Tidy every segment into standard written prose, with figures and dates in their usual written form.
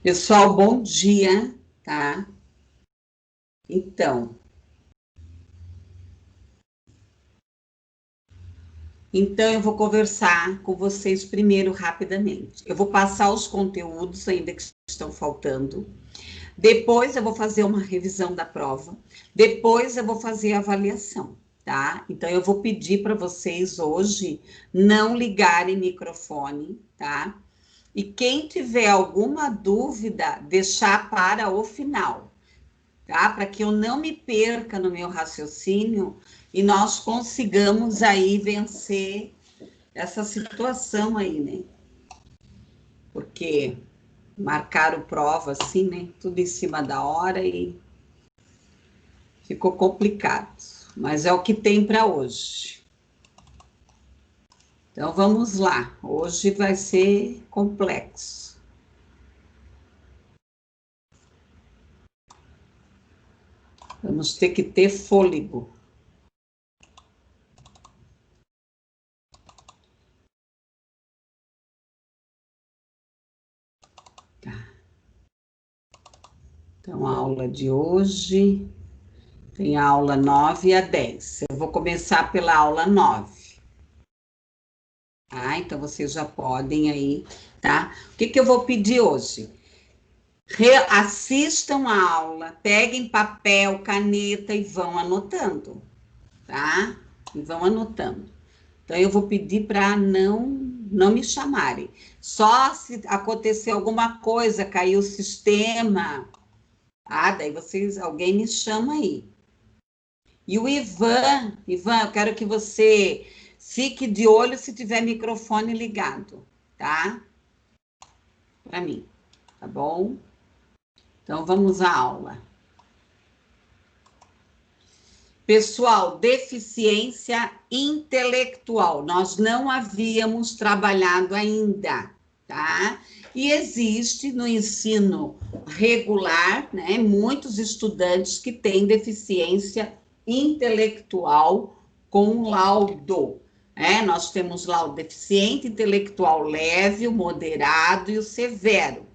Pessoal, bom dia, tá? Então, então eu vou conversar com vocês primeiro rapidamente. Eu vou passar os conteúdos ainda que estão faltando. Depois eu vou fazer uma revisão da prova. Depois eu vou fazer a avaliação, tá? Então eu vou pedir para vocês hoje não ligarem microfone, tá? E quem tiver alguma dúvida, deixar para o final, tá? Para que eu não me perca no meu raciocínio e nós consigamos aí vencer essa situação aí, né? Porque marcaram prova assim, né? Tudo em cima da hora e ficou complicado. Mas é o que tem para hoje. Então vamos lá. Hoje vai ser complexo. Vamos ter que ter fôlego. Tá. Então a aula de hoje tem a aula 9 a 10. Eu vou começar pela aula 9. Tá? Então vocês já podem aí, tá? O que que eu vou pedir hoje? Assistam a aula, peguem papel, caneta e vão anotando, tá? E vão anotando. Então eu vou pedir para não me chamarem. Só se acontecer alguma coisa, cair o sistema, daí alguém me chama aí. E o Ivan, eu quero que você fique de olho se tiver microfone ligado, tá? Para mim, tá bom? Então vamos à aula. Pessoal, deficiência intelectual, nós não havíamos trabalhado ainda, tá? E existe no ensino regular, né, muitos estudantes que têm deficiência intelectual com laudo. Nós temos lá o deficiente intelectual leve, o moderado e o severo.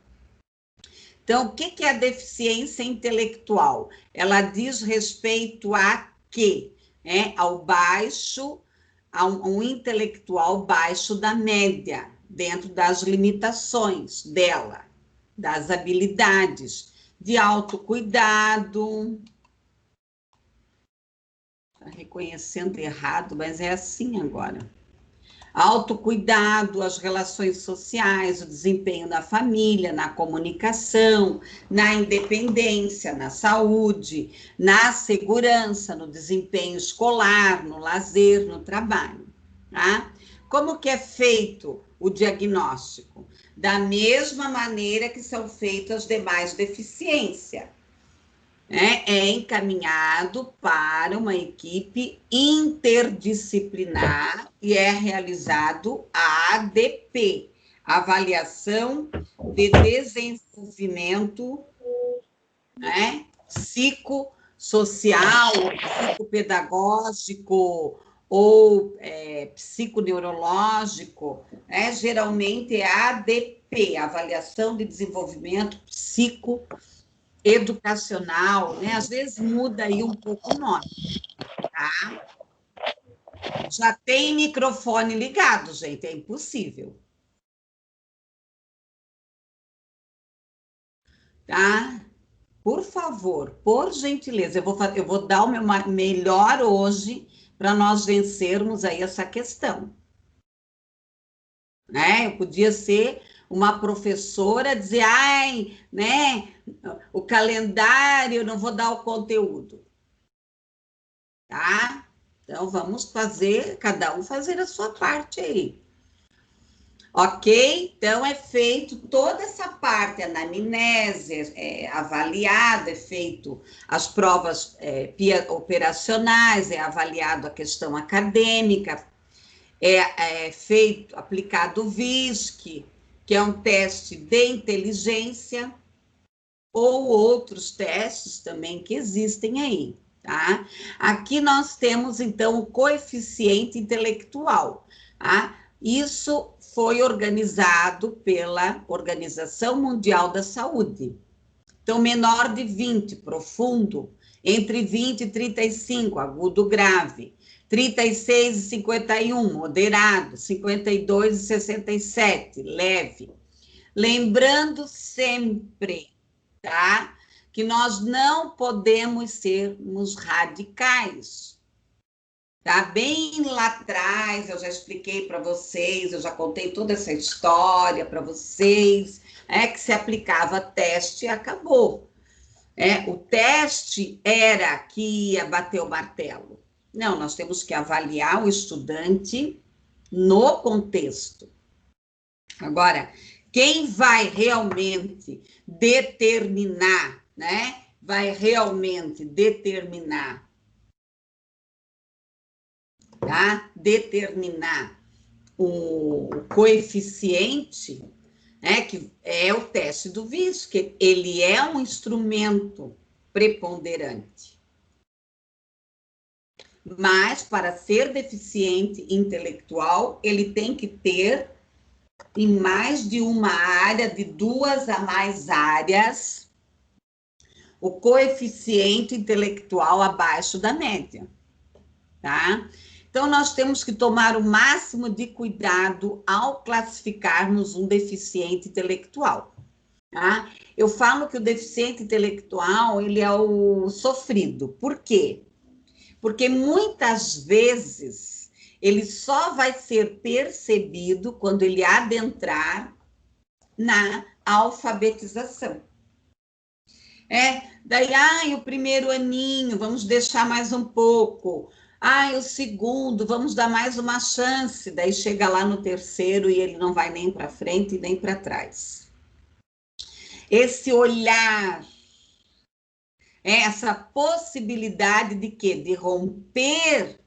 Então, o que é a deficiência intelectual? Ela diz respeito a quê? Ao baixo, a um intelectual baixo da média, dentro das limitações dela, das habilidades de autocuidado. Está reconhecendo errado, mas é assim agora. Autocuidado, as relações sociais, o desempenho na família, na comunicação, na independência, na saúde, na segurança, no desempenho escolar, no lazer, no trabalho. Tá? Como que é feito o diagnóstico? Da mesma maneira que são feitas as demais deficiências. É encaminhado para uma equipe interdisciplinar e é realizado a ADP, Avaliação de Desenvolvimento, psicossocial, psicopedagógico ou psiconeurológico, geralmente é ADP, Avaliação de Desenvolvimento Psicoeducacional, né? Às vezes muda aí um pouco o nome, tá? Já tem microfone ligado, gente, é impossível, tá? Por favor, por gentileza, eu vou dar o meu melhor hoje para nós vencermos aí essa questão, né? Eu podia ser uma professora dizer, ai, né? O calendário, eu não vou dar o conteúdo, tá? Então vamos fazer, cada um fazer a sua parte aí. Ok? Então é feito toda essa parte, a anamnese avaliada, é feito as provas operacionais, é avaliado a questão acadêmica, é feito, aplicado o VISC, que é um teste de inteligência, ou outros testes também que existem aí, tá? Aqui nós temos, então, o coeficiente intelectual, tá? Isso foi organizado pela Organização Mundial da Saúde. Então, menor de 20, profundo, entre 20 e 35, agudo grave, 36 e 51, moderado, 52 e 67, leve. Lembrando sempre, tá? Que nós não podemos sermos radicais. Tá? Bem lá atrás, eu já expliquei para vocês, eu já contei toda essa história para vocês, que se aplicava teste e acabou. O teste era que ia bater o martelo. Não, nós temos que avaliar o estudante no contexto. Agora, quem vai realmente determinar, né? Vai realmente determinar, tá? Determinar o coeficiente, que é o teste do vício, que ele é um instrumento preponderante. Mas, para ser deficiente intelectual, ele tem que ter, em mais de uma área, de 2 a mais áreas, o coeficiente intelectual abaixo da média, tá? Então, nós temos que tomar o máximo de cuidado ao classificarmos um deficiente intelectual, tá? Eu falo que o deficiente intelectual, ele é o sofrido. Por quê? Porque muitas vezes ele só vai ser percebido quando ele adentrar na alfabetização. Daí, o primeiro aninho, vamos deixar mais um pouco. O segundo, vamos dar mais uma chance. Daí chega lá no terceiro e ele não vai nem para frente nem para trás. Esse olhar, essa possibilidade de quê? De romper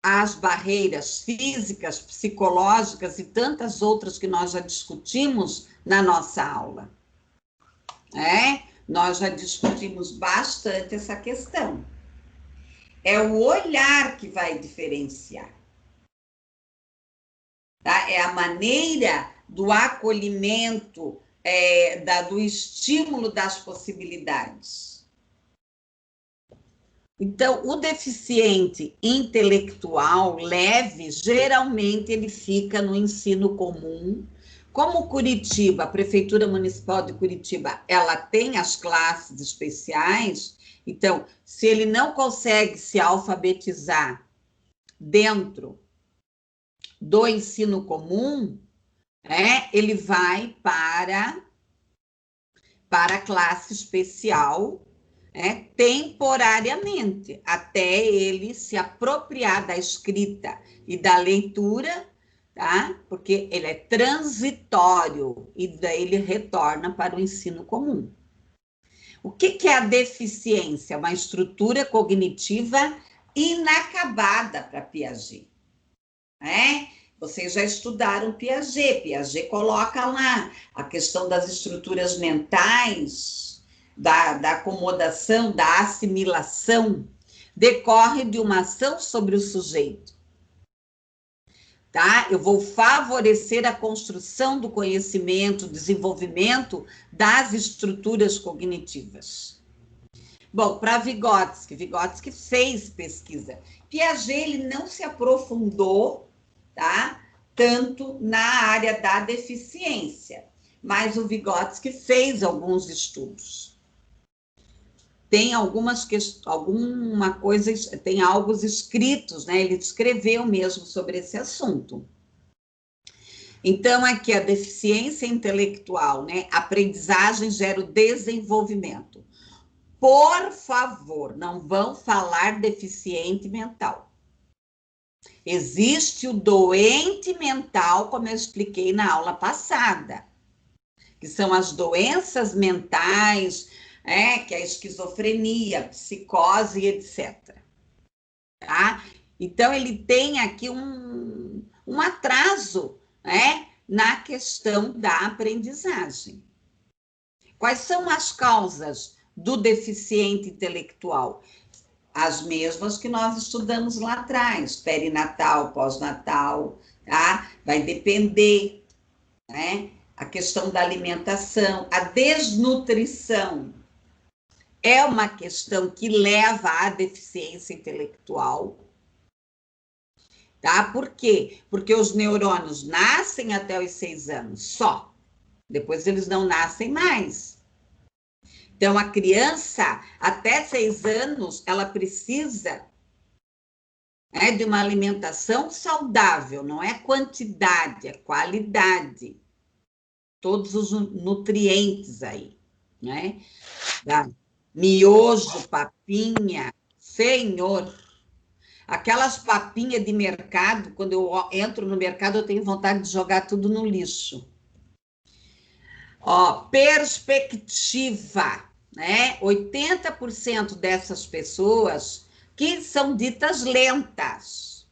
as barreiras físicas, psicológicas e tantas outras que nós já discutimos na nossa aula. Nós já discutimos bastante essa questão. É o olhar que vai diferenciar. Tá? É a maneira do acolhimento, do estímulo das possibilidades. Então, o deficiente intelectual leve, geralmente ele fica no ensino comum. Como Curitiba, a Prefeitura Municipal de Curitiba, ela tem as classes especiais, então, se ele não consegue se alfabetizar dentro do ensino comum, ele vai para a classe especial, temporariamente, até ele se apropriar da escrita e da leitura, tá? Porque ele é transitório e daí ele retorna para o ensino comum. O que é a deficiência? Uma estrutura cognitiva inacabada para Piaget. Vocês já estudaram Piaget. Piaget coloca lá a questão das estruturas mentais, da acomodação, da assimilação, decorre de uma ação sobre o sujeito. Tá? Eu vou favorecer a construção do conhecimento, o desenvolvimento das estruturas cognitivas. Bom, para Vygotsky fez pesquisa. Piaget ele não se aprofundou, tá? Tanto na área da deficiência, mas o Vygotsky fez alguns estudos. Tem tem algo escritos, ele escreveu mesmo sobre esse assunto. Então, aqui a deficiência intelectual, aprendizagem gera o desenvolvimento. Por favor, não vão falar deficiente mental. Existe o doente mental, como eu expliquei na aula passada, que são as doenças mentais, que é a esquizofrenia, psicose, etc. Tá? Então, ele tem aqui um atraso, na questão da aprendizagem. Quais são as causas do deficiente intelectual? As mesmas que nós estudamos lá atrás, perinatal, pós-natal, tá? Vai depender, né? A questão da alimentação, a desnutrição é uma questão que leva à deficiência intelectual, tá? Por quê? Porque os neurônios nascem até os 6 anos, só. Depois eles não nascem mais. Então, a criança, até 6 anos, ela precisa de uma alimentação saudável, não é quantidade, é qualidade. Todos os nutrientes aí, né? Da miojo, papinha, senhor. Aquelas papinhas de mercado, quando eu entro no mercado, eu tenho vontade de jogar tudo no lixo. Ó, perspectiva, né? 80% dessas pessoas que são ditas lentas,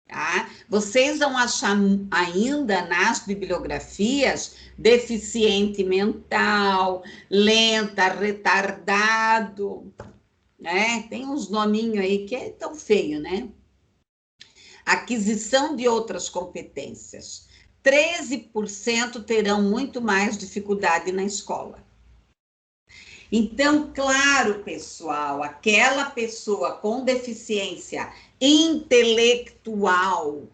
tá? Vocês vão achar ainda nas bibliografias deficiente mental, lenta, retardado, né? Tem uns nominhos aí que é tão feio, né? Aquisição de outras competências. 13% terão muito mais dificuldade na escola. Então, claro, pessoal, aquela pessoa com deficiência intelectual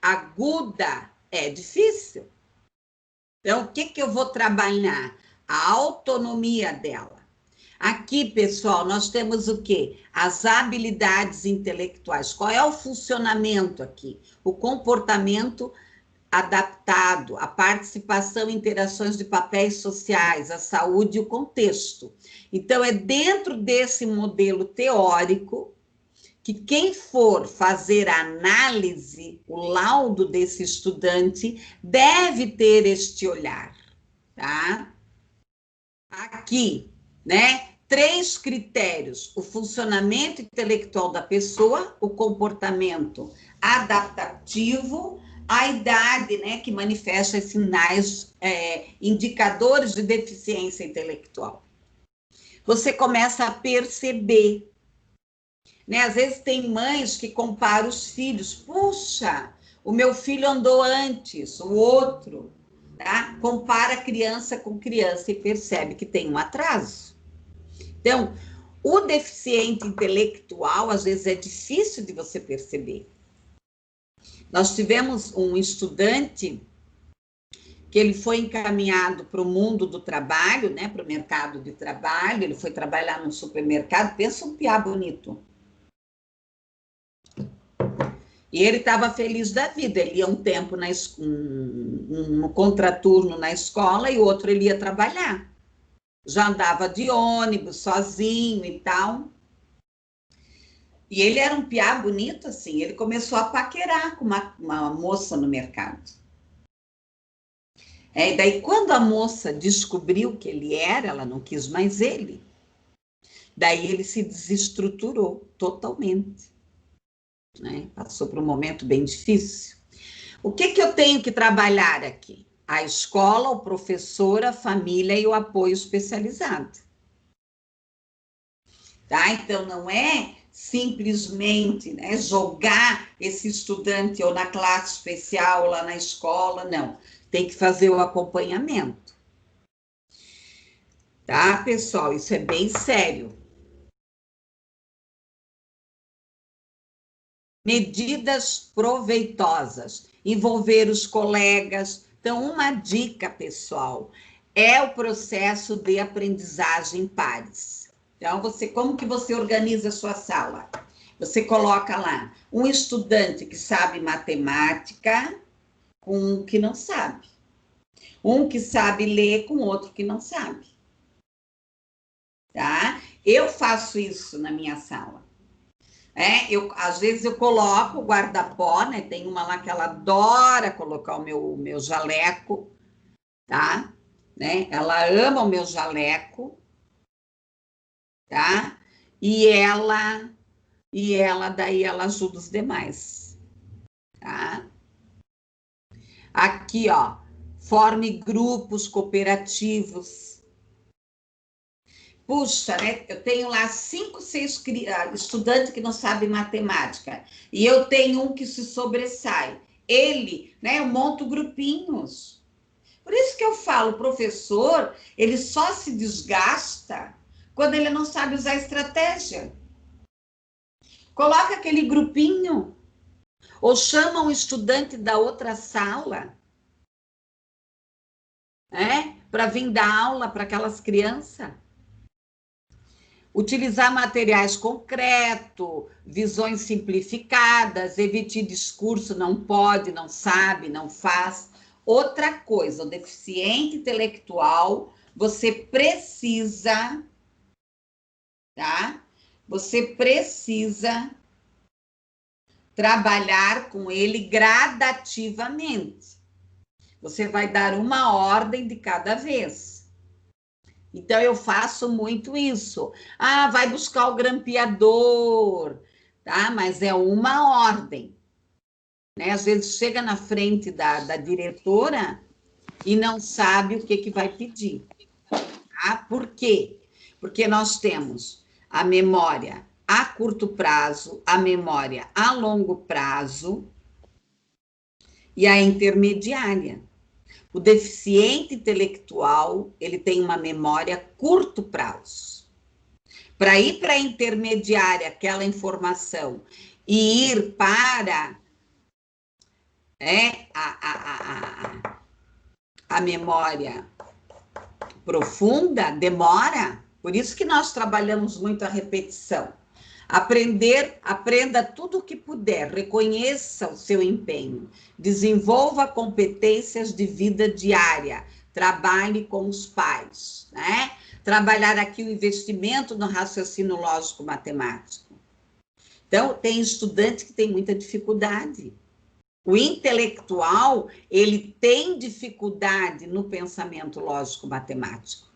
aguda é difícil. Então, o que eu vou trabalhar? A autonomia dela. Aqui, pessoal, nós temos o quê? As habilidades intelectuais. Qual é o funcionamento aqui? O comportamento adaptado, a participação em interações de papéis sociais, a saúde e o contexto. Então, é dentro desse modelo teórico que quem for fazer a análise, o laudo desse estudante, deve ter este olhar, tá? Aqui, né? 3 critérios: o funcionamento intelectual da pessoa, o comportamento adaptativo, a idade, né, que manifesta sinais, indicadores de deficiência intelectual. Você começa a perceber, né? Às vezes tem mães que comparam os filhos. Puxa, o meu filho andou antes, o outro, tá? Compara criança com criança e percebe que tem um atraso. Então, o deficiente intelectual, às vezes, é difícil de você perceber. Nós tivemos um estudante que ele foi encaminhado para o mundo do trabalho, né, para o mercado de trabalho, ele foi trabalhar no supermercado, pensa um piá bonito. E ele estava feliz da vida, ele ia um tempo no contraturno na escola e outro ele ia trabalhar. Já andava de ônibus, sozinho e tal. E ele era um piá bonito, assim, ele começou a paquerar com uma moça no mercado. E daí, quando a moça descobriu que ele era, ela não quis mais ele. Daí ele se desestruturou totalmente, né? Passou por um momento bem difícil. O que eu tenho que trabalhar aqui? A escola, o professor, a família e o apoio especializado. Tá? Então, não é simplesmente, né, jogar esse estudante ou na classe especial ou lá na escola, não. Tem que fazer o acompanhamento. Tá, pessoal? Isso é bem sério. Medidas proveitosas, envolver os colegas. Então, uma dica, pessoal, é o processo de aprendizagem em pares. Então, como que você organiza a sua sala? Você coloca lá um estudante que sabe matemática com um que não sabe. Um que sabe ler com outro que não sabe. Tá? Eu faço isso na minha sala. Às vezes eu coloco o guarda-pó, né? Tem uma lá que ela adora colocar o meu jaleco, tá? Né? Ela ama o meu jaleco, tá? Daí ela ajuda os demais, tá? Aqui, ó, forme grupos cooperativos. puxa, né? Eu tenho lá 5, 6 estudantes que não sabem matemática, e eu tenho um que se sobressai. Ele, né? Eu monto grupinhos. Por isso que eu falo, o professor, ele só se desgasta quando ele não sabe usar estratégia. Coloca aquele grupinho, ou chama um estudante da outra sala, né? Para vir dar aula para aquelas crianças. Utilizar materiais concretos, visões simplificadas, evite discurso não pode, não sabe, não faz. Outra coisa, o deficiente intelectual, você precisa, tá? Você precisa trabalhar com ele gradativamente. Você vai dar uma ordem de cada vez. Então, eu faço muito isso. Ah, vai buscar o grampeador, tá? Mas é uma ordem, né? Às vezes chega na frente da diretora e não sabe o que vai pedir, tá? Por quê? Porque nós temos a memória a curto prazo, a memória a longo prazo e a intermediária. O deficiente intelectual, ele tem uma memória a curto prazo. Para ir para a intermediária, aquela informação, e ir para a memória profunda, demora. Por isso que nós trabalhamos muito a repetição. Aprenda tudo o que puder, reconheça o seu empenho, desenvolva competências de vida diária, trabalhe com os pais, né? Trabalhar aqui o investimento no raciocínio lógico-matemático. Então, tem estudante que tem muita dificuldade. O intelectual, ele tem dificuldade no pensamento lógico-matemático.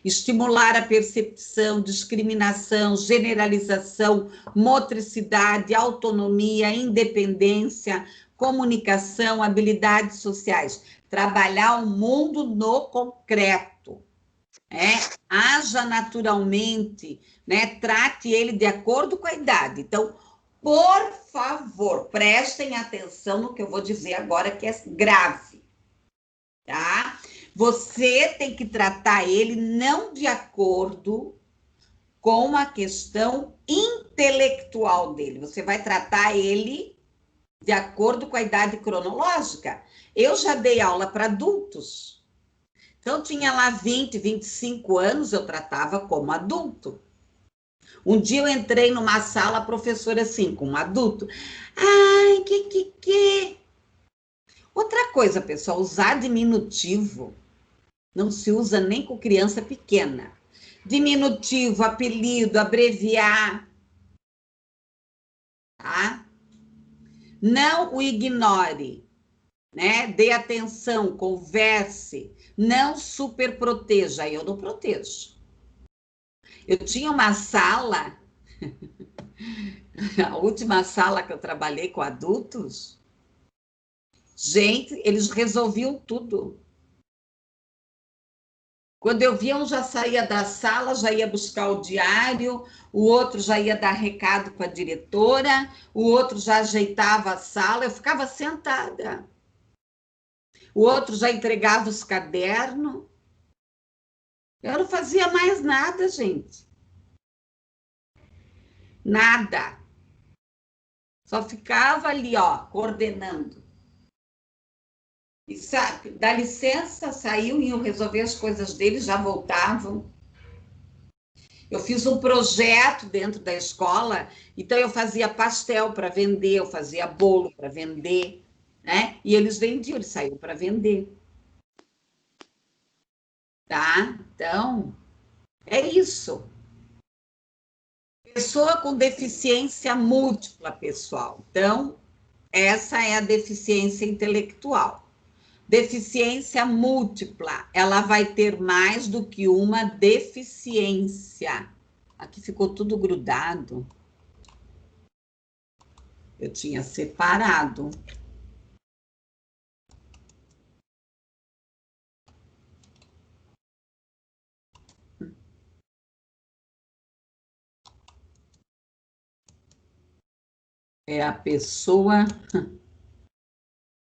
Estimular a percepção, discriminação, generalização, motricidade, autonomia, independência, comunicação, habilidades sociais. Trabalhar o mundo no concreto. Haja naturalmente, né? Trate ele de acordo com a idade. Então, por favor, prestem atenção no que eu vou dizer agora, que é grave, tá? Você tem que tratar ele não de acordo com a questão intelectual dele. Você vai tratar ele de acordo com a idade cronológica. Eu já dei aula para adultos. Então, tinha lá 20, 25 anos, eu tratava como adulto. Um dia eu entrei numa sala, a professora assim, com um adulto. Ai, que... Outra coisa, pessoal, usar diminutivo não se usa nem com criança pequena. Diminutivo, apelido, abreviar, tá? Não o ignore, né? Dê atenção, converse, não super proteja. Eu não protejo. Eu tinha uma sala, a última sala que eu trabalhei com adultos, gente, eles resolviam tudo. Quando eu via, um já saía da sala, já ia buscar o diário, o outro já ia dar recado para a diretora, o outro já ajeitava a sala, eu ficava sentada. O outro já entregava os cadernos. Eu não fazia mais nada, gente. Nada. Só ficava ali, ó, coordenando. E sabe, dá licença, saiu, iam resolver as coisas deles, já voltavam. Eu fiz um projeto dentro da escola, então eu fazia pastel para vender, eu fazia bolo para vender, né? E eles vendiam, eles saíram para vender. Tá? Então, é isso. Pessoa com deficiência múltipla, pessoal. Então, essa é a deficiência intelectual. Deficiência múltipla, ela vai ter mais do que uma deficiência. Aqui ficou tudo grudado. Eu tinha separado. É a pessoa...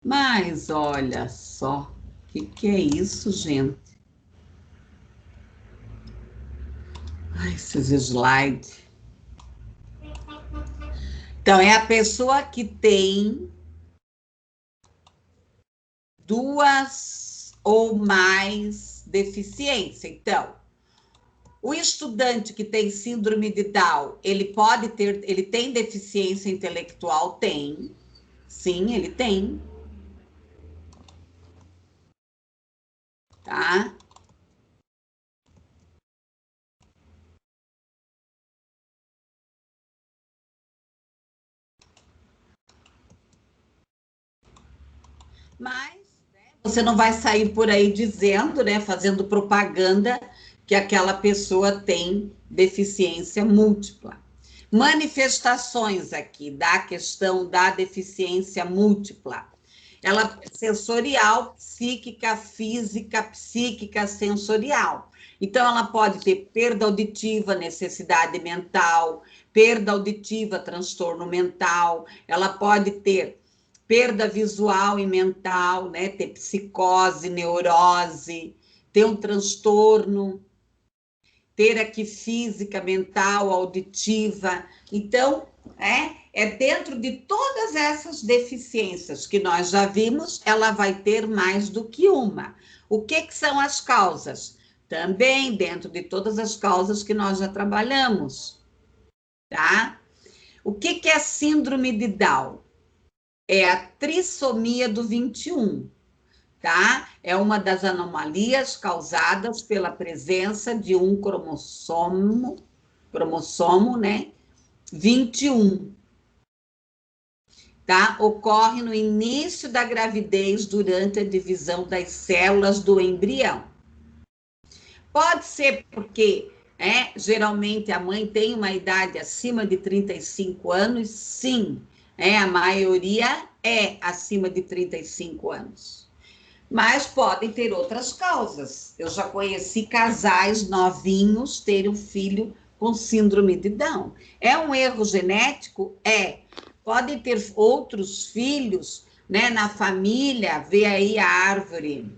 Mas olha só, o que é isso, gente? Ai, esses slides. Então, é a pessoa que tem duas ou mais deficiências. Então, o estudante que tem síndrome de Down, ele tem deficiência intelectual? Tem. Sim, ele tem. Tá? Mas você não vai sair por aí dizendo, né, fazendo propaganda que aquela pessoa tem deficiência múltipla. Manifestações aqui da questão da deficiência múltipla. Ela é sensorial, psíquica, física, psíquica, sensorial. Então, ela pode ter perda auditiva, necessidade mental, perda auditiva, transtorno mental, ela pode ter perda visual e mental, né? Ter psicose, neurose, ter um transtorno, ter aqui física, mental, auditiva. Então, é dentro de todas essas deficiências que nós já vimos, ela vai ter mais do que uma. O que são as causas? Também dentro de todas as causas que nós já trabalhamos, tá? O que é a síndrome de Down? É a trissomia do 21, tá? É uma das anomalias causadas pela presença de um cromossomo, né? 21, tá? Ocorre no início da gravidez, durante a divisão das células do embrião. Pode ser porque, geralmente a mãe tem uma idade acima de 35 anos, sim, a maioria é acima de 35 anos. Mas podem ter outras causas. Eu já conheci casais novinhos terem um filho com síndrome de Down. É um erro genético? É. Podem ter outros filhos, né, na família, ver aí a árvore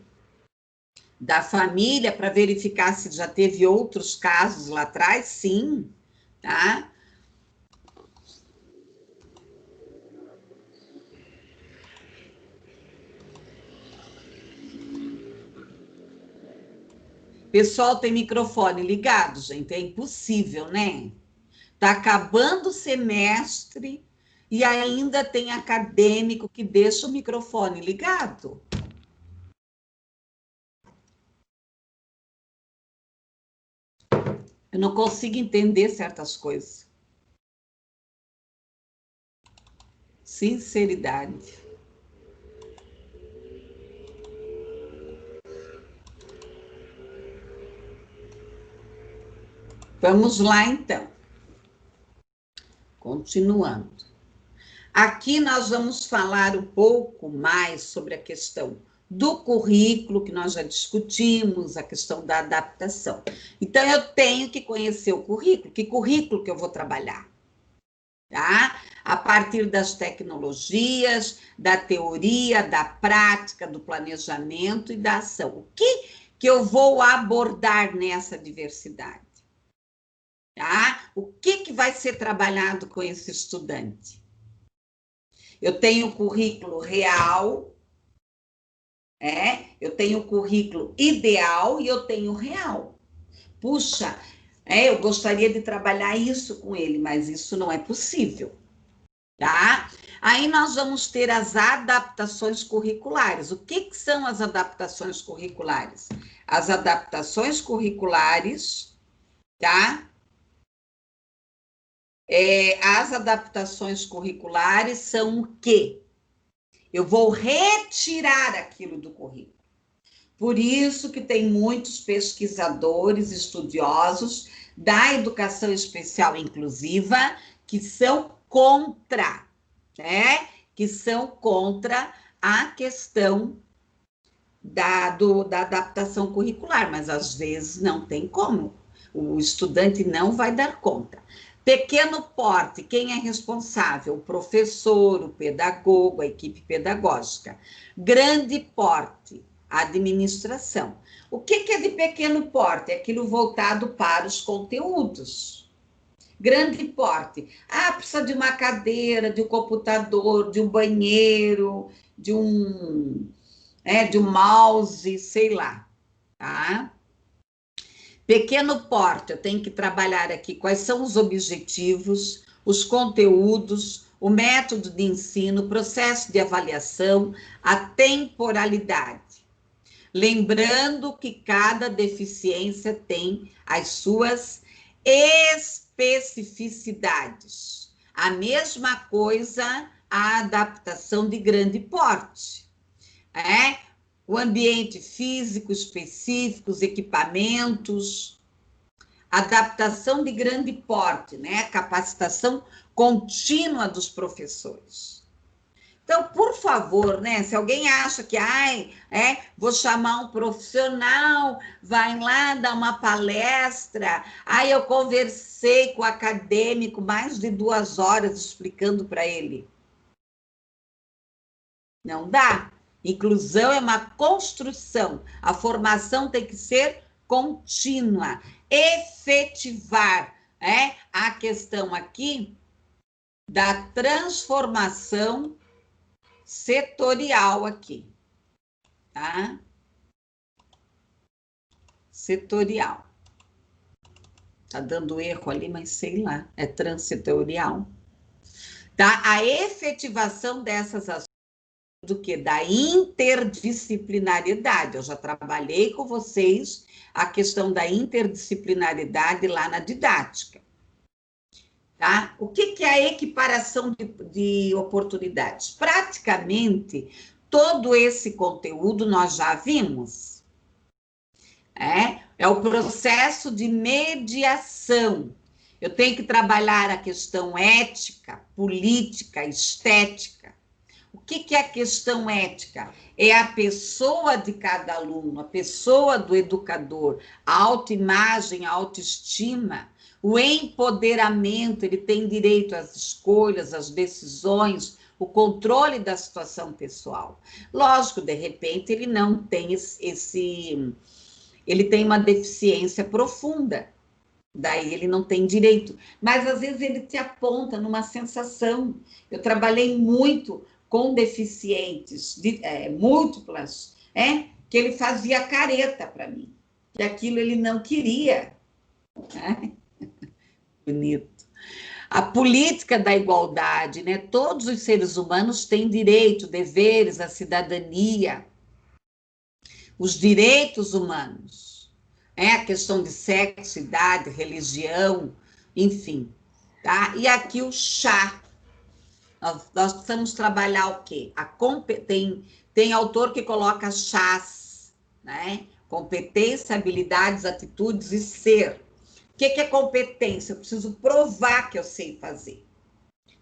da família para verificar se já teve outros casos lá atrás, sim, tá? Pessoal, tem microfone ligado, gente? É impossível, né? Tá acabando o semestre e ainda tem acadêmico que deixa o microfone ligado. Eu não consigo entender certas coisas. Sinceridade. Vamos lá, então. Continuando. Aqui nós vamos falar um pouco mais sobre a questão do currículo, que nós já discutimos, a questão da adaptação. Então, eu tenho que conhecer o currículo, que currículo que eu vou trabalhar, tá? A partir das tecnologias, da teoria, da prática, do planejamento e da ação. O que eu vou abordar nessa diversidade? Tá? O que vai ser trabalhado com esse estudante? Eu tenho o currículo real, eu tenho o currículo ideal e eu tenho o real. Puxa, eu gostaria de trabalhar isso com ele, mas isso não é possível, tá? Aí nós vamos ter as adaptações curriculares. O que são as adaptações curriculares? As adaptações curriculares, tá? As adaptações curriculares são o quê? Eu vou retirar aquilo do currículo. Por isso que tem muitos pesquisadores, estudiosos da educação especial inclusiva que são contra, né? Que são contra a questão da adaptação curricular, mas às vezes não tem como. O estudante não vai dar conta. Pequeno porte, quem é responsável? O professor, o pedagogo, a equipe pedagógica. Grande porte, a administração. O que é de pequeno porte? É aquilo voltado para os conteúdos. Grande porte. Ah, precisa de uma cadeira, de um computador, de um banheiro, de um mouse, sei lá, tá? Pequeno porte, eu tenho que trabalhar aqui quais são os objetivos, os conteúdos, o método de ensino, o processo de avaliação, a temporalidade. Lembrando que cada deficiência tem as suas especificidades. A mesma coisa a adaptação de grande porte. O ambiente físico específico, os equipamentos, adaptação de grande porte, né? Capacitação contínua dos professores. Então, por favor, né? Se alguém acha que, vou chamar um profissional, vai lá dar uma palestra, eu conversei com o acadêmico mais de 2 horas explicando para ele. Não dá. Inclusão é uma construção. A formação tem que ser contínua. Efetivar, a questão aqui da transformação setorial aqui, tá? Setorial. Tá dando erro ali, mas sei lá, é transsetorial. Tá? A efetivação dessas ações do que? Da interdisciplinariedade. Eu já trabalhei com vocês a questão da interdisciplinaridade lá na didática. Tá? O que é a equiparação de oportunidades? Praticamente, todo esse conteúdo nós já vimos. É o processo de mediação. Eu tenho que trabalhar a questão ética, política, estética. O que é a questão ética? É a pessoa de cada aluno, a pessoa do educador, a autoimagem, a autoestima, o empoderamento, ele tem direito às escolhas, às decisões, o controle da situação pessoal. Lógico, de repente, ele não tem ele tem uma deficiência profunda, daí ele não tem direito, mas às vezes ele te aponta numa sensação. Eu trabalhei muito com deficientes múltiplas, que ele fazia careta para mim, que aquilo ele não queria. Bonito. A política da igualdade, né? Todos os seres humanos têm direito, deveres, a cidadania, os direitos humanos, a questão de sexo, idade, religião, enfim, tá? E aqui o chá. Nós precisamos trabalhar o quê? Tem autor que coloca chás, né? Competência, habilidades, atitudes e ser. O que é competência? Eu preciso provar que eu sei fazer.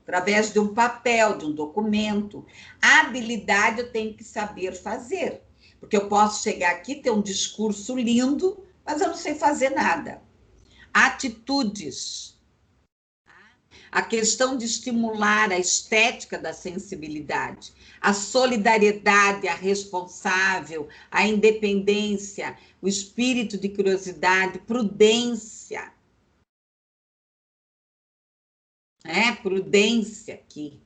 Através de um papel, de um documento. A habilidade eu tenho que saber fazer. Porque eu posso chegar aqui, ter um discurso lindo, mas eu não sei fazer nada. Atitudes. A questão de estimular a estética da sensibilidade, a solidariedade, a responsável, a independência, o espírito de curiosidade, prudência. Prudência aqui.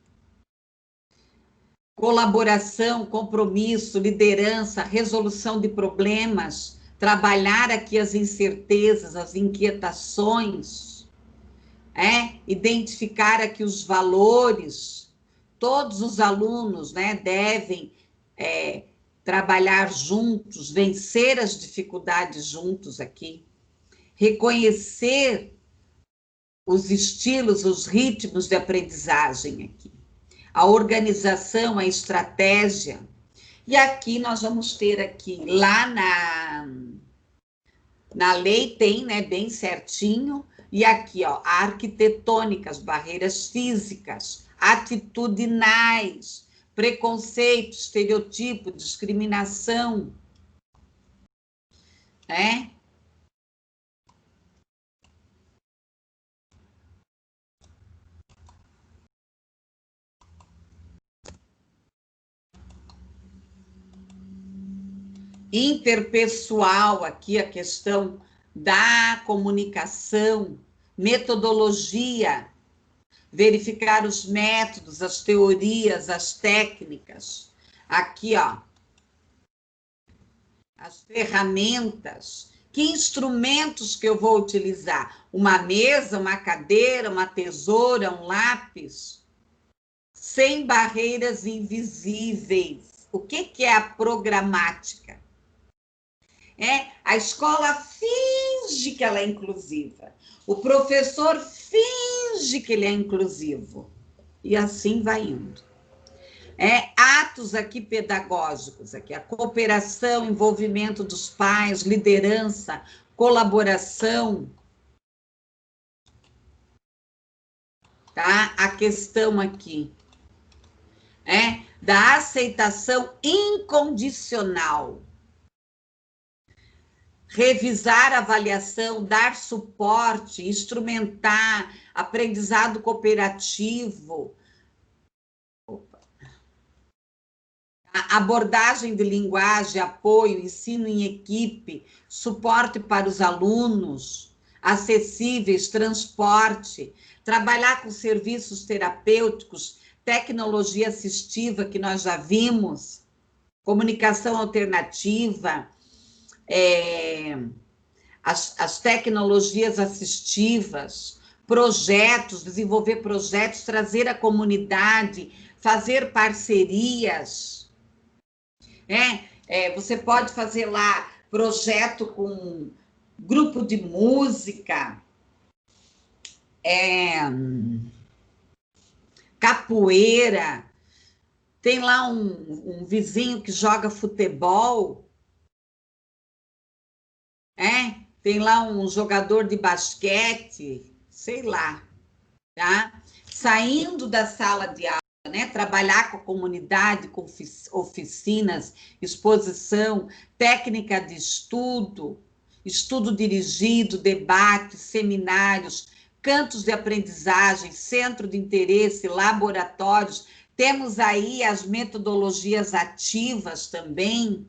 Colaboração, compromisso, liderança, resolução de problemas, trabalhar aqui as incertezas, as inquietações. Identificar aqui os valores. Todos os alunos, devem trabalhar juntos, vencer as dificuldades juntos aqui, reconhecer os estilos, os ritmos de aprendizagem aqui, a organização, a estratégia. E aqui nós vamos ter aqui, lá na lei tem, bem certinho. E aqui, a arquitetônica, as barreiras físicas, atitudinais, preconceito, estereotipo, discriminação. interpessoal, aqui a questão da comunicação, metodologia, verificar os métodos, as teorias, as técnicas. Aqui, ó, as ferramentas. Que instrumentos que eu vou utilizar? Uma mesa, uma cadeira, uma tesoura, um lápis? Sem barreiras invisíveis. O que é a programática? A escola finge que ela é inclusiva. O professor finge que ele é inclusivo. E assim vai indo. Atos aqui pedagógicos, aqui, a cooperação, envolvimento dos pais, liderança, colaboração. Tá? A questão aqui da aceitação incondicional. Revisar a avaliação, dar suporte, instrumentar, aprendizado cooperativo, abordagem de linguagem, apoio, ensino em equipe, suporte para os alunos, acessíveis, transporte, trabalhar com serviços terapêuticos, tecnologia assistiva, que nós já vimos, comunicação alternativa, as tecnologias assistivas, projetos, desenvolver projetos, trazer a comunidade, fazer parcerias. Você pode fazer lá projeto com grupo de música, capoeira, tem lá um vizinho que joga futebol, tem lá um jogador de basquete, sei lá, tá? Saindo da sala de aula, trabalhar com a comunidade, com oficinas, exposição, técnica de estudo, estudo dirigido, debate, seminários, cantos de aprendizagem, centro de interesse, laboratórios. Temos aí as metodologias ativas também,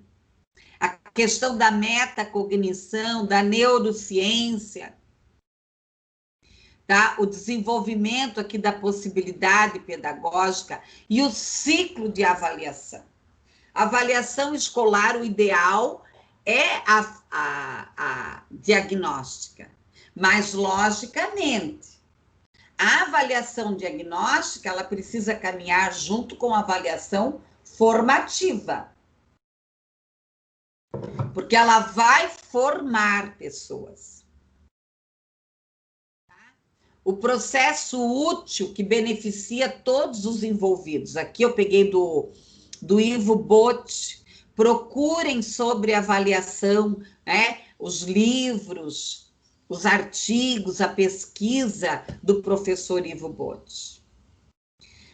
a questão da metacognição, da neurociência, tá? O desenvolvimento aqui da possibilidade pedagógica e o ciclo de avaliação. Avaliação escolar, o ideal é a diagnóstica, mas, logicamente, a avaliação diagnóstica, ela precisa caminhar junto com a avaliação formativa, porque ela vai formar pessoas. O processo útil que beneficia todos os envolvidos. Aqui eu peguei do Ivo Botti. Procurem sobre avaliação, os livros, os artigos, a pesquisa do professor Ivo Botti.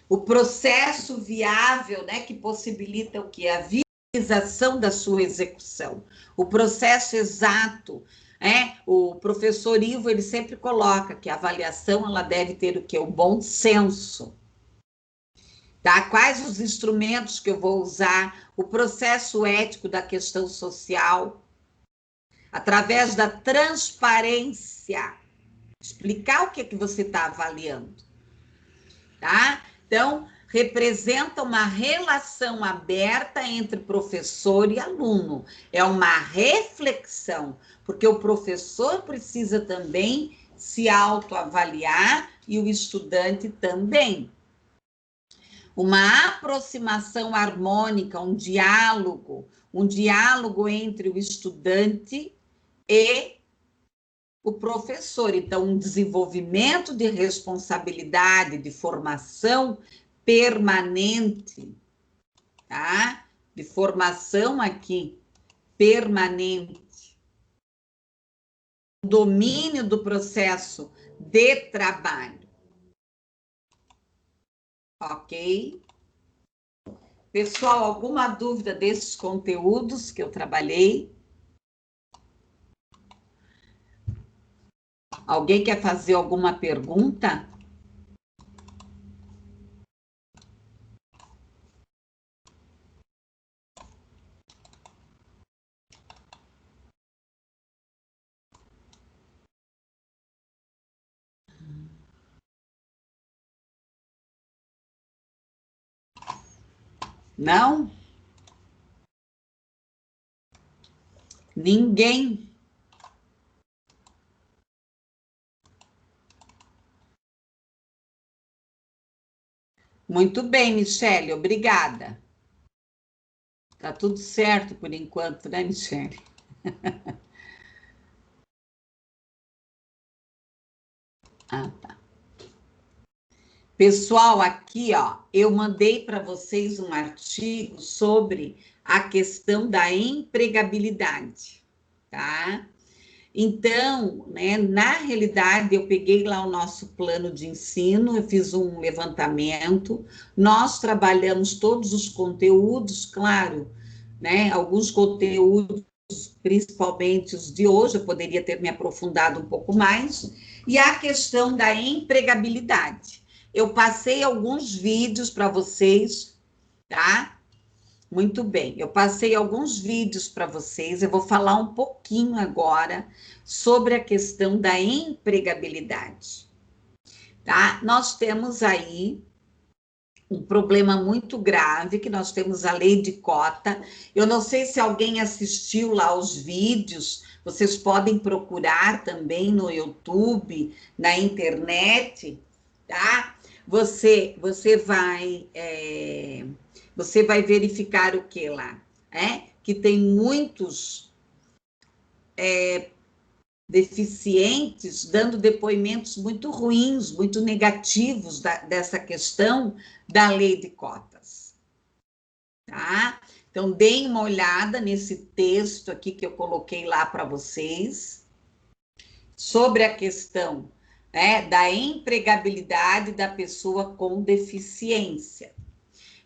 O processo viável, que possibilita o quê? A viabilização da sua execução. O processo exato. O professor Ivo, ele sempre coloca que a avaliação, ela deve ter o quê? O bom senso. Tá? Quais os instrumentos que eu vou usar? O processo ético da questão social, através da transparência, explicar o que você está avaliando, tá? Então, representa uma relação aberta entre professor e aluno, é uma reflexão, porque o professor precisa também se autoavaliar e o estudante também. Uma aproximação harmônica, um diálogo entre o estudante e o professor. Então, um desenvolvimento de responsabilidade, de formação permanente, tá? De formação aqui permanente. Domínio do processo de trabalho. Ok? Pessoal, alguma dúvida desses conteúdos que eu trabalhei? Alguém quer fazer alguma pergunta? Não? Ninguém? Muito bem, Michele, obrigada. Tá tudo certo por enquanto, né, Michele? Ah, tá. Pessoal, aqui, ó, eu mandei para vocês um artigo sobre a questão da empregabilidade, tá? Então, né, na realidade, eu peguei lá o nosso plano de ensino, eu fiz um levantamento, nós trabalhamos todos os conteúdos, claro, né, alguns conteúdos, principalmente os de hoje, eu poderia ter me aprofundado um pouco mais, e a questão da empregabilidade. Eu passei alguns vídeos para vocês, tá? Muito bem, eu passei alguns vídeos para vocês, eu vou falar um pouquinho agora sobre a questão da empregabilidade, tá? Nós temos aí um problema muito grave, que nós temos a lei de cota. Eu não sei se alguém assistiu lá os vídeos, vocês podem procurar também no YouTube, na internet, tá? Você vai verificar o que lá? Que tem muitos deficientes dando depoimentos muito ruins, muito negativos dessa questão da lei de cotas, tá? Então, deem uma olhada nesse texto aqui que eu coloquei lá para vocês, sobre a questão, da empregabilidade da pessoa com deficiência.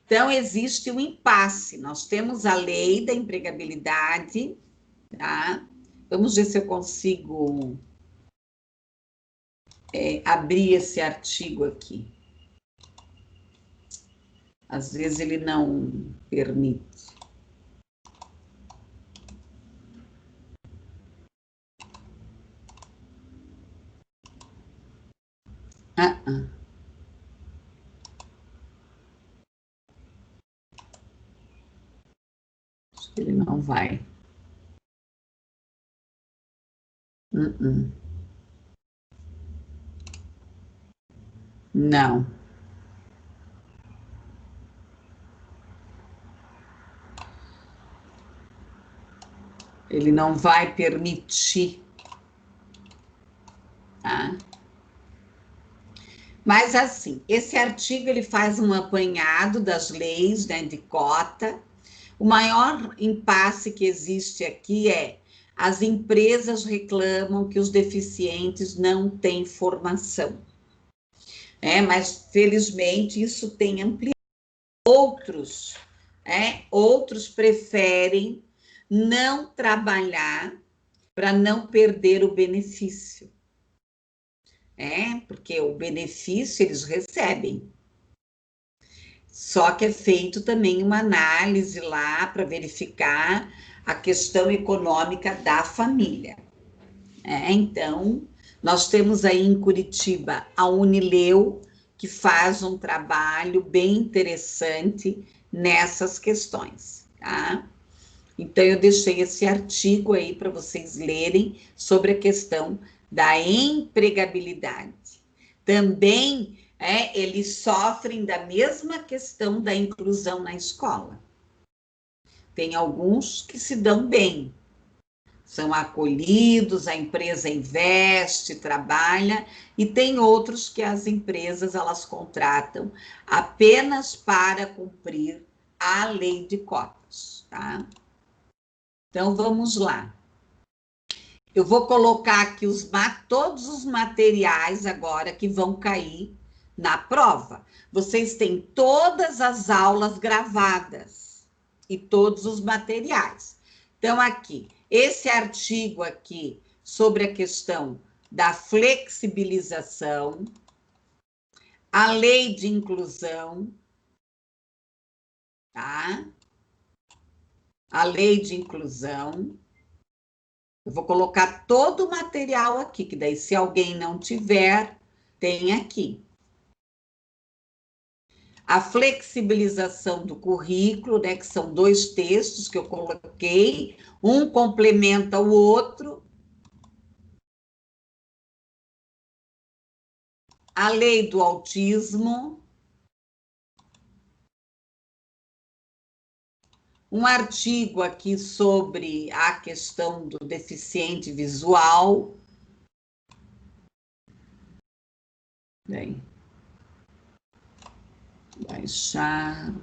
Então, existe um impasse. Nós temos a lei da empregabilidade, tá? Vamos ver se eu consigo abrir esse artigo aqui. Às vezes ele não permite. Ah, ah. Acho que ele não vai. Uh-uh. Não. Ele não vai permitir, tá? Mas assim, esse artigo ele faz um apanhado das leis, né, de cota. O maior impasse que existe aqui é as empresas reclamam que os deficientes não têm formação. Mas felizmente isso tem ampliado. Outros preferem não trabalhar para não perder o benefício. Porque o benefício eles recebem. Só que é feito também uma análise lá para verificar a questão econômica da família. Então, nós temos aí em Curitiba a Unileu, que faz um trabalho bem interessante nessas questões, tá? Então, eu deixei esse artigo aí para vocês lerem sobre a questão da empregabilidade. Também, eles sofrem da mesma questão da inclusão na escola. Tem alguns que se dão bem, são acolhidos, a empresa investe, trabalha, e tem outros que as empresas elas contratam apenas para cumprir a lei de cotas, tá? Então, vamos lá. Eu vou colocar aqui todos os materiais agora que vão cair na prova. Vocês têm todas as aulas gravadas e todos os materiais. Então, aqui, esse artigo aqui sobre a questão da flexibilização, a lei de inclusão, tá? A lei de inclusão. Eu vou colocar todo o material aqui, que daí se alguém não tiver, tem aqui. a flexibilização do currículo, né, que são 2 textos que eu coloquei, um complementa o outro. A lei do autismo. Um artigo aqui sobre a questão do deficiente visual. Bem, baixar.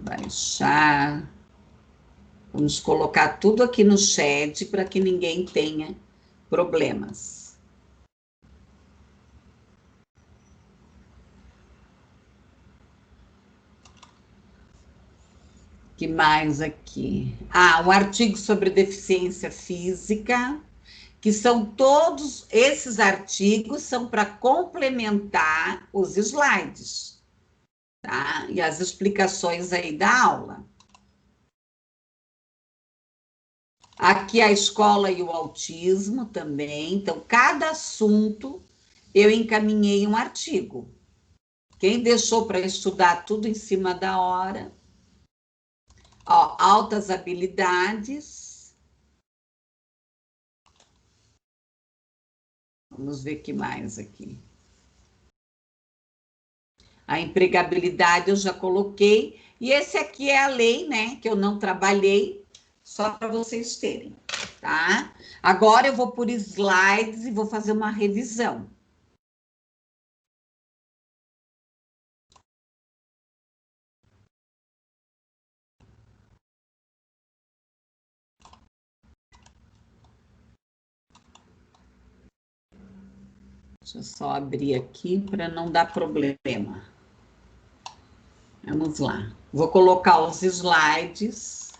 Vamos colocar tudo aqui no chat para que ninguém tenha problemas. Que mais aqui? Um artigo sobre deficiência física, que são todos, esses artigos são para complementar os slides, tá? E as explicações aí da aula. Aqui a escola e o autismo também. Então, cada assunto eu encaminhei um artigo. Quem deixou para estudar tudo em cima da hora. Ó, altas habilidades. Vamos ver o que mais aqui. A empregabilidade eu já coloquei. E esse aqui é a lei, né? Que eu não trabalhei, só para vocês terem, tá? Agora eu vou por slides e vou fazer uma revisão. Deixa eu só abrir aqui para não dar problema. Vamos lá. Vou colocar os slides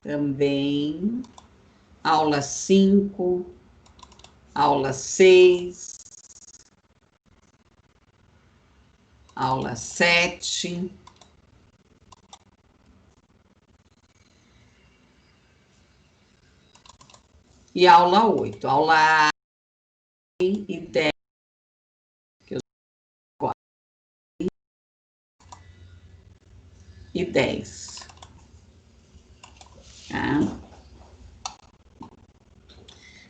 também. Aula 5, aula 6, aula 7. E aula 8. Aula e 10. Que eu e 10. Tá?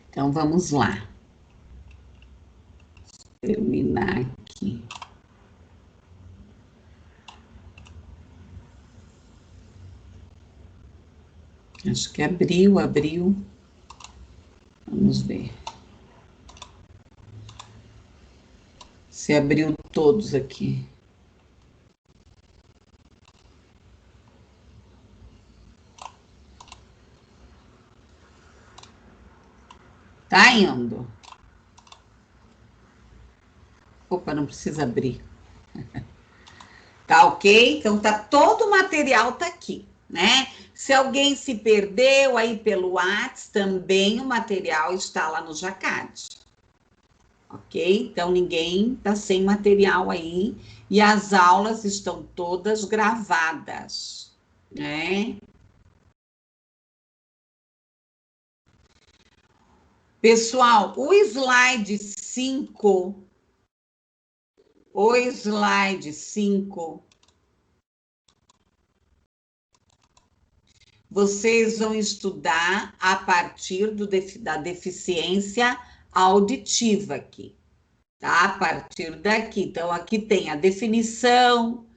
Então, vamos lá. Terminar aqui. Acho que abriu. Vamos ver. Se abriu todos aqui. Tá indo. Opa, não precisa abrir. Tá ok? Então, tá todo o material tá aqui, né? Se alguém se perdeu aí pelo WhatsApp, também o material está lá no Jacad. Ok? Então, ninguém tá sem material aí. E as aulas estão todas gravadas, né? Pessoal, o slide 5, vocês vão estudar a partir da deficiência auditiva aqui, tá? A partir daqui. Então, aqui tem a definição,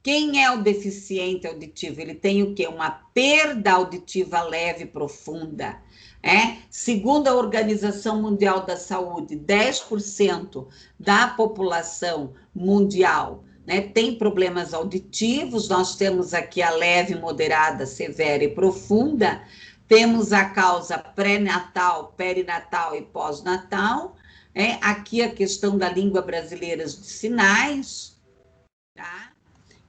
Quem é o deficiente auditivo? Ele tem o quê? Uma perda auditiva leve e profunda, Segundo a Organização Mundial da Saúde, 10% da população mundial, tem problemas auditivos. Nós temos aqui a leve, moderada, severa e profunda. Temos a causa pré-natal, perinatal e pós-natal. Aqui a questão da língua brasileira de sinais, tá?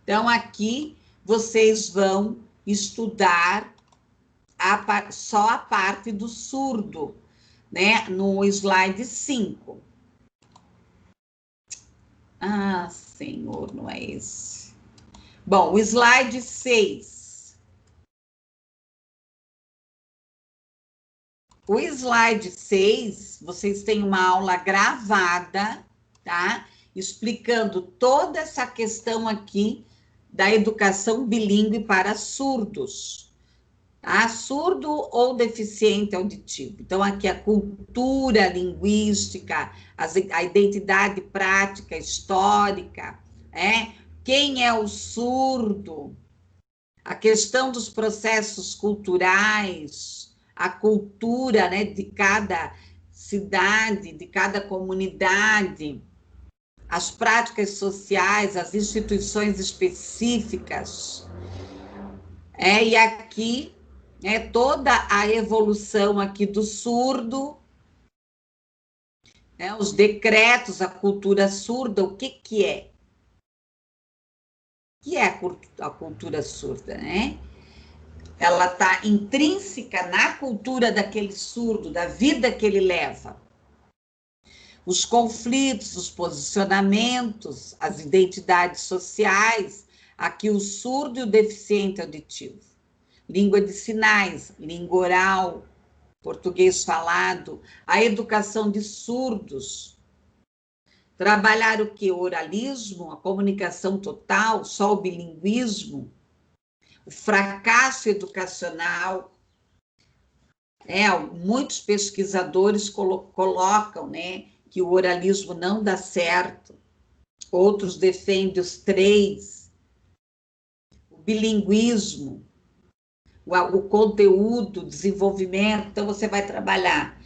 Então, aqui vocês vão estudar só a parte do surdo, no slide 5. Ah, senhor, não é esse. Bom, o slide 6. O slide 6, vocês têm uma aula gravada, tá? explicando toda essa questão aqui da educação bilíngue para surdos, tá? Surdo ou deficiente auditivo. Então, aqui a cultura linguística, a identidade prática, histórica, quem é o surdo, a questão dos processos culturais, a cultura, né, de cada cidade, de cada comunidade, as práticas sociais, as instituições específicas. E aqui toda a evolução aqui do surdo, os decretos, a cultura surda, o que é? O que é a cultura surda, né? Ela está intrínseca na cultura daquele surdo, da vida que ele leva. Os conflitos, os posicionamentos, as identidades sociais, aqui o surdo e o deficiente auditivo. Língua de sinais, língua oral, português falado, a educação de surdos. Trabalhar o que? O oralismo, a comunicação total, só o bilinguismo, o fracasso educacional. Muitos pesquisadores colocam, né, que o oralismo não dá certo, outros defendem os 3, o bilinguismo, o conteúdo, o desenvolvimento. Então, você vai trabalhar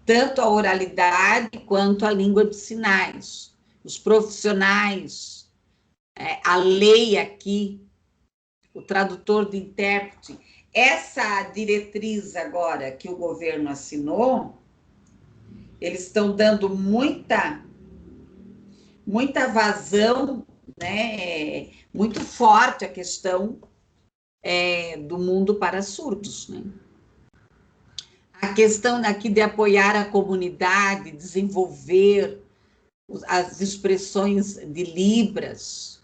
tanto a oralidade quanto a língua de sinais, os profissionais, a lei aqui, o tradutor de intérprete. Essa diretriz agora que o governo assinou, eles estão dando muita vazão, né, muito forte a questão do mundo para surdos, né? A questão aqui de apoiar a comunidade, desenvolver as expressões de Libras,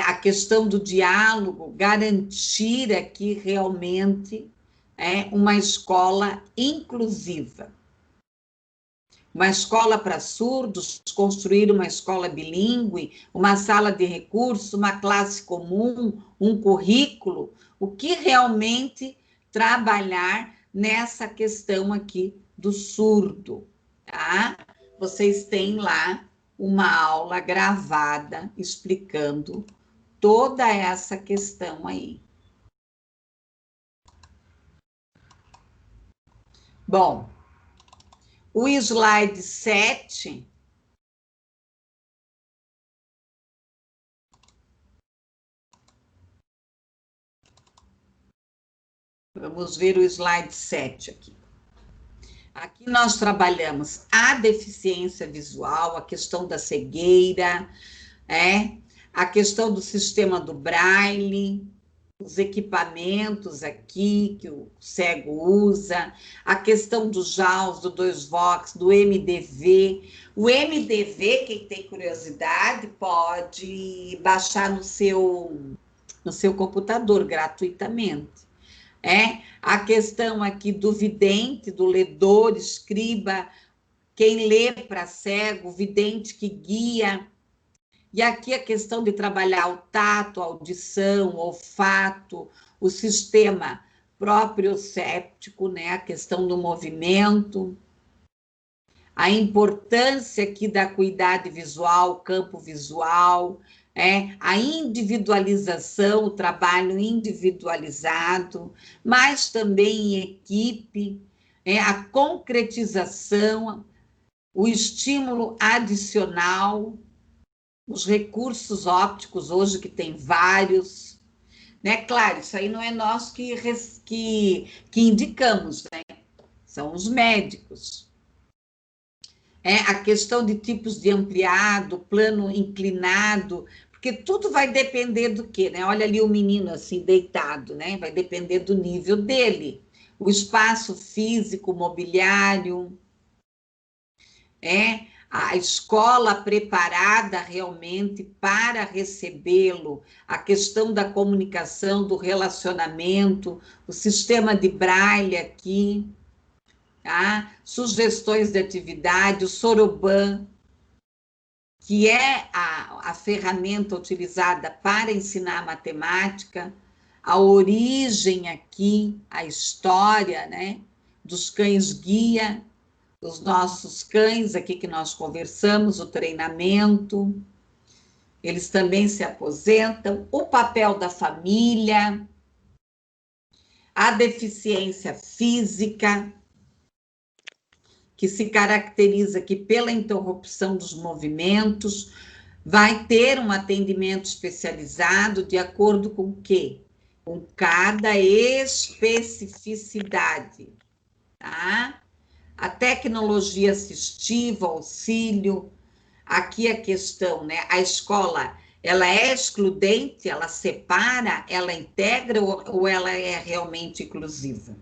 a questão do diálogo, garantir aqui realmente uma escola inclusiva. Uma escola para surdos, construir uma escola bilíngue, uma sala de recursos, uma classe comum, um currículo, o que realmente trabalhar nessa questão aqui do surdo, tá? Vocês têm lá uma aula gravada explicando toda essa questão aí. Bom, o slide 7... Vamos ver o slide 7 aqui. Aqui nós trabalhamos a deficiência visual, a questão da cegueira, a questão do sistema do Braille, os equipamentos aqui que o cego usa, a questão do JAWS, do 2Vox, do MDV. O MDV, quem tem curiosidade, pode baixar no seu computador gratuitamente. A questão aqui do vidente, do ledor, escriba, quem lê para cego, o vidente que guia. E aqui a questão de trabalhar o tato, a audição, o olfato, o sistema propriocéptico, né? A questão do movimento, a importância aqui da acuidade visual, campo visual, a individualização, o trabalho individualizado, mas também em equipe, a concretização, o estímulo adicional, os recursos ópticos, hoje que tem vários, né? Claro, isso aí não é nós que indicamos, né? São os médicos. A questão de tipos de ampliado, plano inclinado, porque tudo vai depender do quê, né? Olha ali o menino assim, deitado, né? Vai depender do nível dele. O espaço físico, mobiliário, a escola preparada realmente para recebê-lo, a questão da comunicação, do relacionamento, o sistema de Braille aqui, tá? Sugestões de atividade, o Soroban, que é a ferramenta utilizada para ensinar matemática, a origem aqui, a história, né, dos cães-guia, os nossos cães aqui que nós conversamos, o treinamento, eles também se aposentam, o papel da família, a deficiência física, que se caracteriza aqui pela interrupção dos movimentos, vai ter um atendimento especializado de acordo com o quê? Com cada especificidade, tá? A tecnologia assistiva, auxílio, aqui a questão, né? A escola, ela é excludente, ela separa, ela integra ou ela é realmente inclusiva?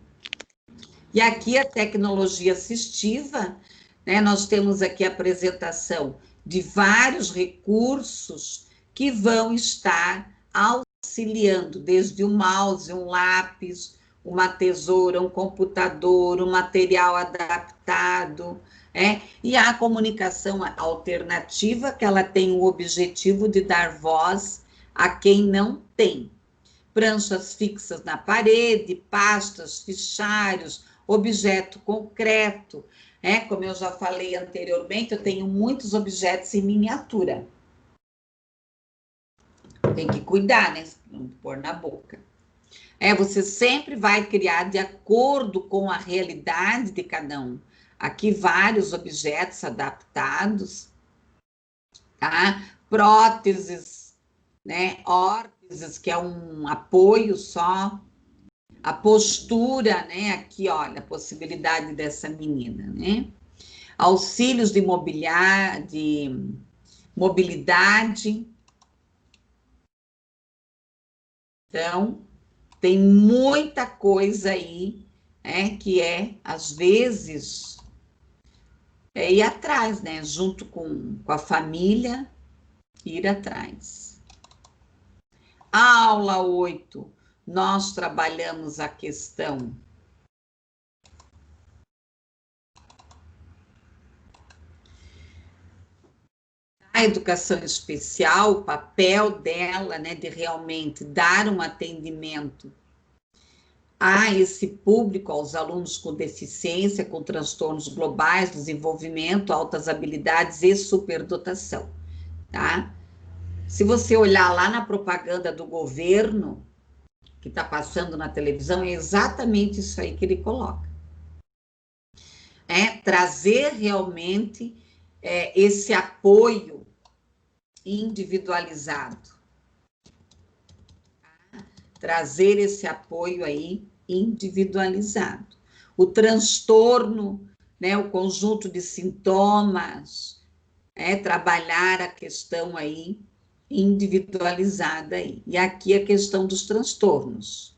E aqui a tecnologia assistiva, né? Nós temos aqui a apresentação de vários recursos que vão estar auxiliando, desde o mouse, um lápis, uma tesoura, um computador, um material adaptado, e a comunicação alternativa, que ela tem o objetivo de dar voz a quem não tem. Pranchas fixas na parede, pastas, fichários, objeto concreto, como eu já falei anteriormente, eu tenho muitos objetos em miniatura. Tem que cuidar, né? Não pôr na boca. Você sempre vai criar de acordo com a realidade de cada um. Aqui vários objetos adaptados, tá? Próteses, né? Órteses, que é um apoio só. A postura, né? Aqui, olha, a possibilidade dessa menina, né? Auxílios de mobilidade. Então, tem muita coisa aí, que às vezes, ir atrás, né? Junto com a família, ir atrás. A aula 8, nós trabalhamos a questão da educação especial, o papel dela, né, de realmente dar um atendimento a esse público, aos alunos com deficiência, com transtornos globais, desenvolvimento, altas habilidades e superdotação, tá? Se você olhar lá na propaganda do governo, que está passando na televisão, é exatamente isso aí que ele coloca. Trazer realmente esse apoio individualizado. Trazer esse apoio aí individualizado. O transtorno, né, o conjunto de sintomas, trabalhar a questão aí individualizada aí. E aqui a questão dos transtornos.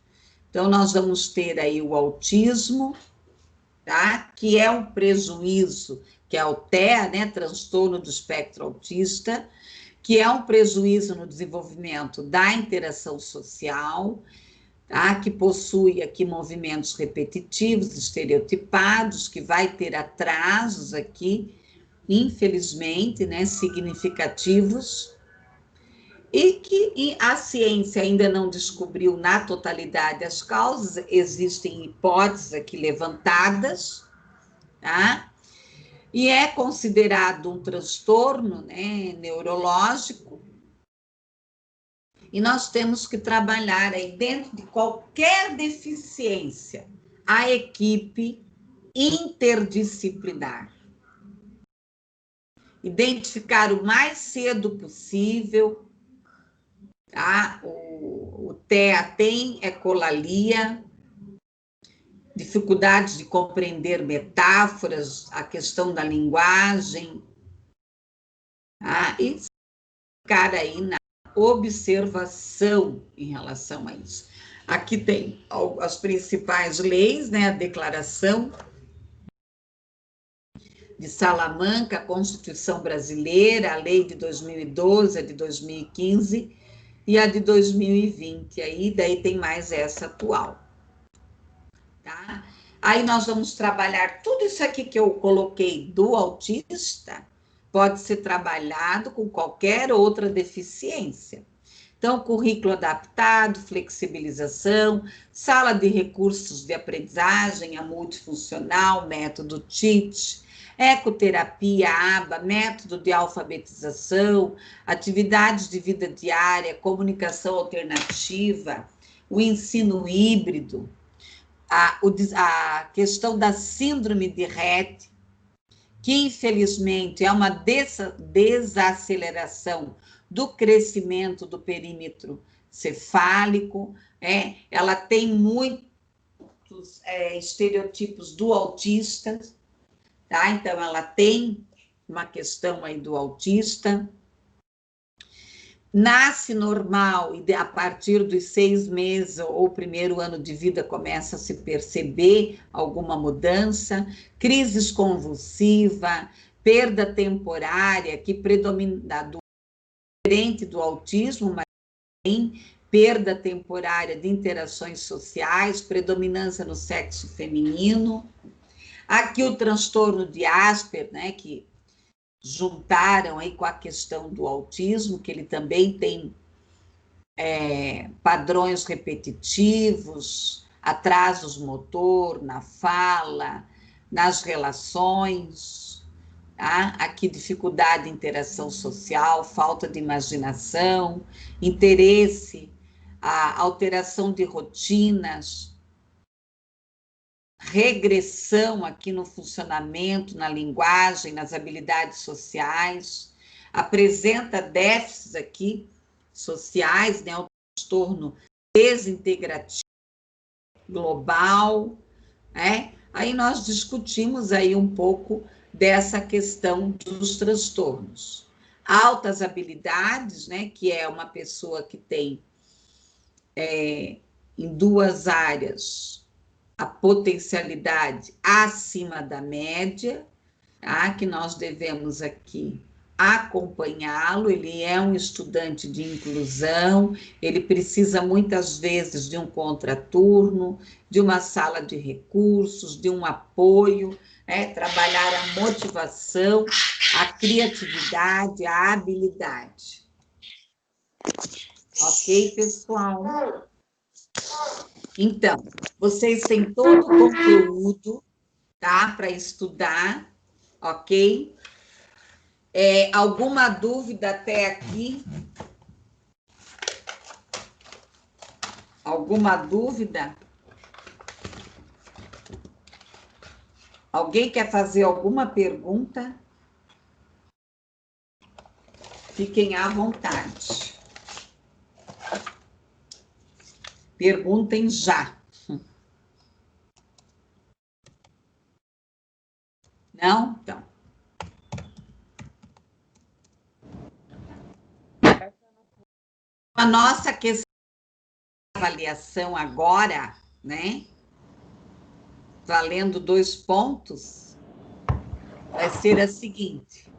Então, nós vamos ter aí o autismo, tá? Que é um prejuízo, que é o TEA, né? Transtorno do espectro autista, que é um prejuízo no desenvolvimento da interação social, tá? Que possui aqui movimentos repetitivos, estereotipados, que vai ter atrasos aqui, infelizmente, né? Significativos, e que a ciência ainda não descobriu na totalidade as causas, existem hipóteses aqui levantadas, tá? E é considerado um transtorno, né, neurológico, e nós temos que trabalhar aí dentro de qualquer deficiência, a equipe interdisciplinar. Identificar o mais cedo possível, tá? O TEA tem ecolalia, dificuldade de compreender metáforas, a questão da linguagem, tá? E ficar aí na observação em relação a isso. Aqui tem as principais leis, né? A Declaração de Salamanca, a Constituição Brasileira, a Lei de 2012, a de 2015 e a de 2020. Aí daí tem mais essa atual. Tá? Aí nós vamos trabalhar tudo isso aqui que eu coloquei do autista, pode ser trabalhado com qualquer outra deficiência. Então, currículo adaptado, flexibilização, sala de recursos de aprendizagem, a multifuncional, método TIT, ecoterapia, ABA, método de alfabetização, atividades de vida diária, comunicação alternativa, o ensino híbrido, a questão da síndrome de Rett, que infelizmente é uma desaceleração do crescimento do perímetro cefálico, ela tem muitos estereotipos do autista, tá? Então, ela tem uma questão aí do autista. Nasce normal e a partir dos 6 meses ou primeiro ano de vida começa a se perceber alguma mudança, crises convulsiva, perda temporária, que predomina diferente do autismo, mas tem perda temporária de interações sociais, predominância no sexo feminino. Aqui o transtorno de Asperger, né, que juntaram aí com a questão do autismo, que ele também tem padrões repetitivos, atrasos motor, na fala, nas relações, tá? Aqui dificuldade de interação social, falta de imaginação, interesse, a alteração de rotinas, regressão aqui no funcionamento, na linguagem, nas habilidades sociais, apresenta déficits aqui sociais, né, o transtorno desintegrativo global, né? Aí nós discutimos aí um pouco dessa questão dos transtornos. Altas habilidades, né, que é uma pessoa que tem em 2 áreas a potencialidade acima da média, tá? Que nós devemos aqui acompanhá-lo, ele é um estudante de inclusão, ele precisa muitas vezes de um contraturno, de uma sala de recursos, de um apoio, trabalhar a motivação, a criatividade, a habilidade. Ok, pessoal? Então, vocês têm todo o conteúdo, tá, para estudar, ok? Alguma dúvida até aqui? Alguma dúvida? Alguém quer fazer alguma pergunta? Fiquem à vontade. Perguntem já. Não? Então. A nossa questão de avaliação agora, né? Valendo 2 pontos, vai ser a seguinte,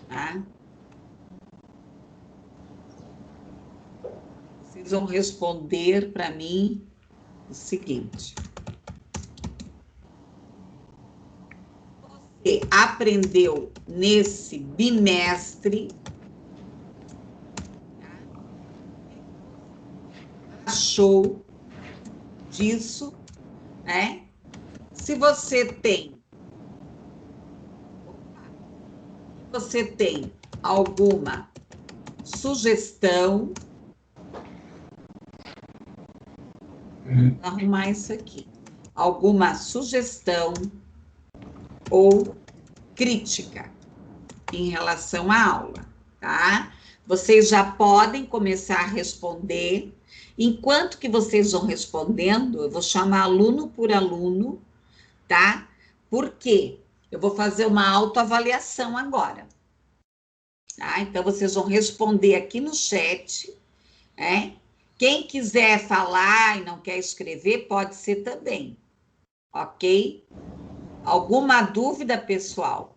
tá? Vocês vão responder para mim o seguinte. Você aprendeu nesse bimestre, achou disso, né? Se você tem alguma sugestão, vou arrumar isso aqui, alguma sugestão ou crítica em relação à aula, tá? Vocês já podem começar a responder. Enquanto que vocês vão respondendo, eu vou chamar aluno por aluno, tá? Por quê? Eu vou fazer uma autoavaliação agora. Tá? Então, vocês vão responder aqui no chat, né? Quem quiser falar e não quer escrever, pode ser também, ok? Alguma dúvida, pessoal?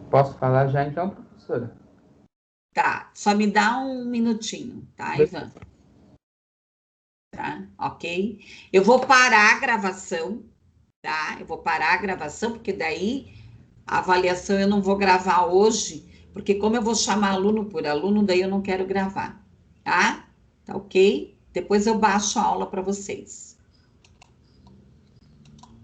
Posso falar já então, professora? Tá, só me dá um minutinho, tá, Ivan? Tá, ok? Eu vou parar a gravação, tá? Eu vou parar a gravação, porque daí a avaliação eu não vou gravar hoje, porque como eu vou chamar aluno por aluno, daí eu não quero gravar, tá? Tá ok? Depois eu baixo a aula para vocês.